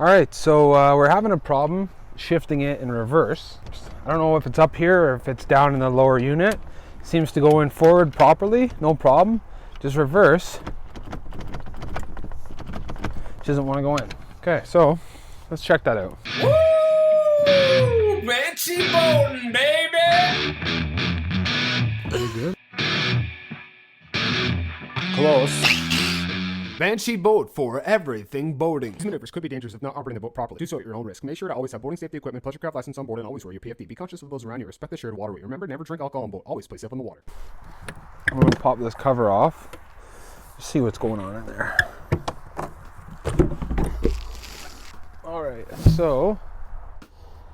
All right, so we're having a problem shifting it in reverse. I don't know if it's up here or if it's down in the lower unit. Seems to go in forward properly, no problem. Just reverse. She doesn't want to go in. Okay, so let's check that out. Woo! Banshee boating, baby! Pretty good. Close. Banshee Boat for everything boating. These maneuvers could be dangerous if not operating the boat properly. Do so at your own risk. Make sure to always have boating safety equipment, pleasure craft license on board, and always wear your PFD. Be conscious of those around you. Respect the shared waterway. Remember, never drink alcohol on boat. Always play safe on the water. I'm going to pop this cover off. See what's going on in there. Alright, so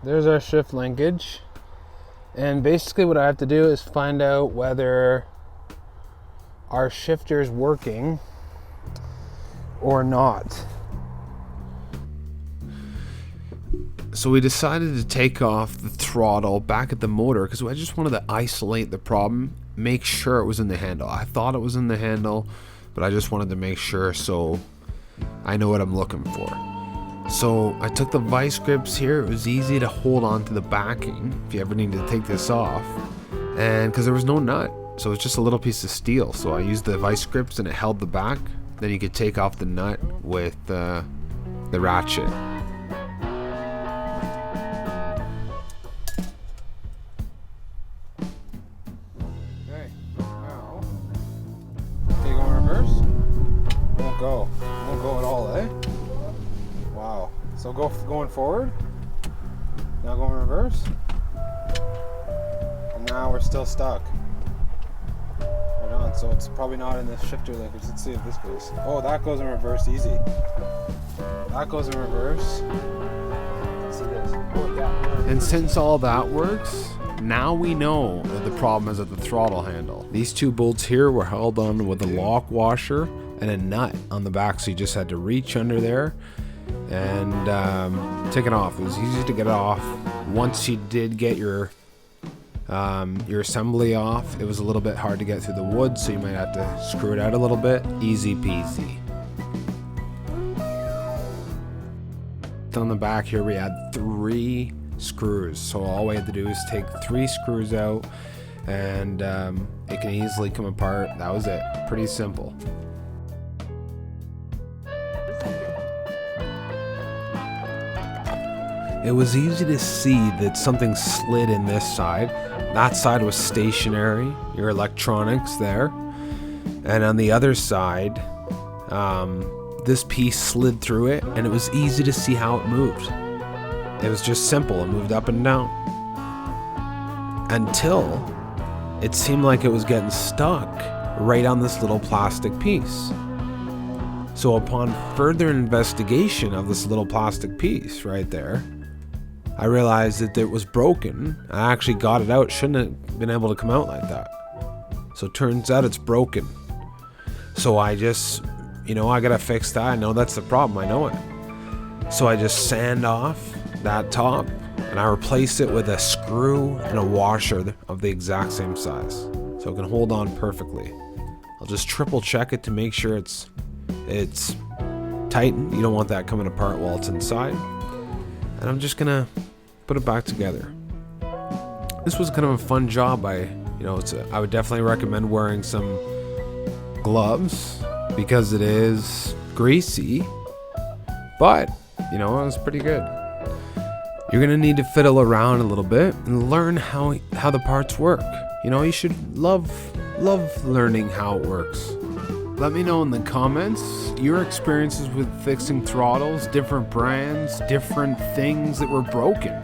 there's our shift linkage. And basically what I have to do is find out whether our shifter's working or not. So we decided to take off the throttle back at the motor because I just wanted to isolate the problem, make sure it was in the handle. I thought it was in the handle, but I just wanted to make sure so I know what I'm looking for. So I took the vice grips here. It was easy to hold on to the backing if you ever need to take this off, and because there was no nut, so it's just a little piece of steel. So I used the vice grips and it held the back. Then you could take off the nut with the ratchet. Okay, now, okay, go in reverse. Won't go at all, eh? Wow. So going forward. Now go in reverse. And now we're still stuck. Right on. So it's probably not in the shifter linkage. Let's see if this goes. Oh, that goes in reverse easy. That goes in reverse. Let's see this. Oh yeah. And since all that works, now we know that the problem is at the throttle handle. These two bolts here were held on with a lock washer and a nut on the back, so you just had to reach under there and take it off. It was easy to get it off. Once you did get your assembly off, it was a little bit hard to get through the wood, so you might have to screw it out a little bit. Easy peasy. On the back here we had 3 screws, so all we had to do is take 3 screws out and it can easily come apart. That was it. Pretty simple. It was easy to see that something slid in this side. That side was stationary, your electronics there. And on the other side, this piece slid through it, and it was easy to see how it moved. It was just simple. It moved up and down. Until it seemed like it was getting stuck right on this little plastic piece. So upon further investigation of this little plastic piece right there, I realized that it was broken. I actually got it out. Shouldn't have been able to come out like that. So it turns out it's broken. So I just, I gotta fix that. I know that's the problem. I know it. So I just sand off that top and I replace it with a screw and a washer of the exact same size. So it can hold on perfectly. I'll just triple check it to make sure it's tightened. You don't want that coming apart while it's inside. And I'm just gonna put it back together. This was kind of a fun job. I would definitely recommend wearing some gloves because it is greasy, but it was pretty good. You're gonna need to fiddle around a little bit and learn how the parts work. You should love learning how it works. Let me know in the comments your experiences with fixing throttles, different brands, different things that were broken.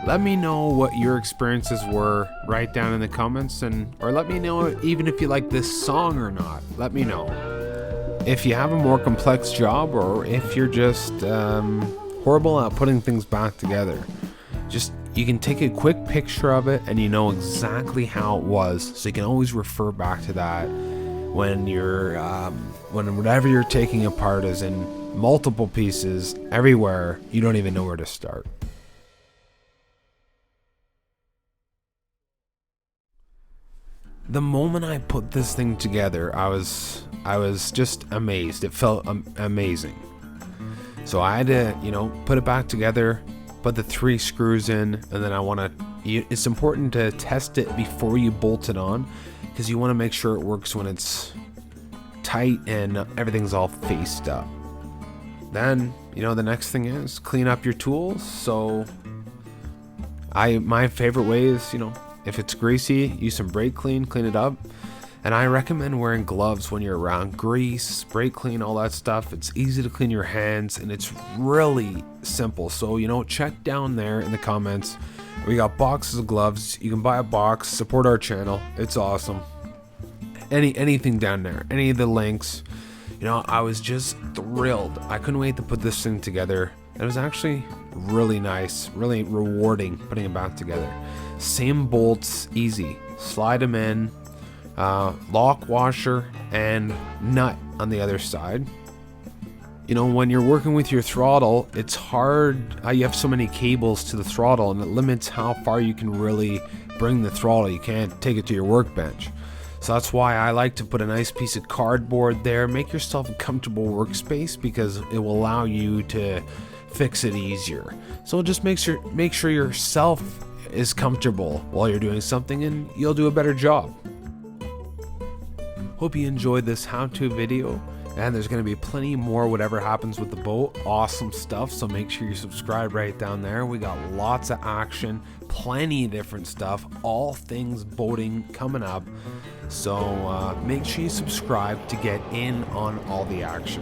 Let me know what your experiences were right down in the comments, or let me know even if you like this song or not. Let me know. If you have a more complex job, or if you're just horrible at putting things back together, you can take a quick picture of it and you know exactly how it was, so you can always refer back to that when whatever you're taking apart is in multiple pieces everywhere. You don't even know where to start. The moment I put this thing together, I was just amazed. It felt amazing. So I had to, you know, put it back together, put the 3 screws in, and then it's important to test it before you bolt it on, because you want to make sure it works when it's tight and everything's all faced up. Then, you know, the next thing is clean up your tools. So my favorite way is, you know, if it's greasy, use some brake clean, clean it up. And I recommend wearing gloves when you're around grease, brake clean, all that stuff. It's easy to clean your hands and it's really simple. So, you know, check down there in the comments. We got boxes of gloves. You can buy a box, support our channel. It's awesome. Anything down there, any of the links. You know, I was just thrilled. I couldn't wait to put this thing together. It was actually really nice, really rewarding putting it back together. Same bolts, easy. Slide them in. Lock, washer, and nut on the other side. You know, when you're working with your throttle, it's hard. You have so many cables to the throttle, and it limits how far you can really bring the throttle. You can't take it to your workbench. So that's why I like to put a nice piece of cardboard there. Make yourself a comfortable workspace because it will allow you to fix it easier. So just make sure yourself is comfortable while you're doing something, and you'll do a better job. Hope you enjoyed this how-to video, and there's going to be plenty more whatever happens with the boat. Awesome stuff, so make sure you subscribe right down there. We got lots of action, plenty of different stuff, all things boating coming up. So make sure you subscribe to get in on all the action.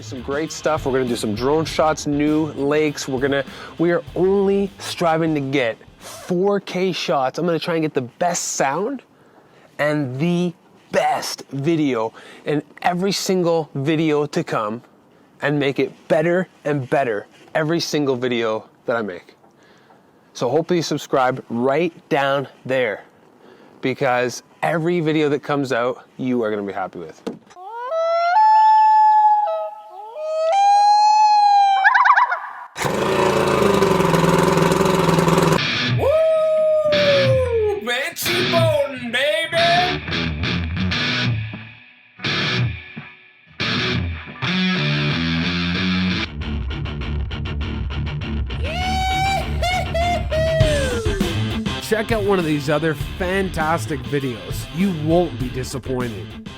Some great stuff. We're gonna do some drone shots, new lakes. We are only striving to get 4K shots. I'm gonna try and get the best sound and the best video in every single video to come, and make it better and better every single video that I make. So hopefully you subscribe right down there, because every video that comes out, you are gonna be happy with. Banshee boating, baby! Check out one of these other fantastic videos. You won't be disappointed.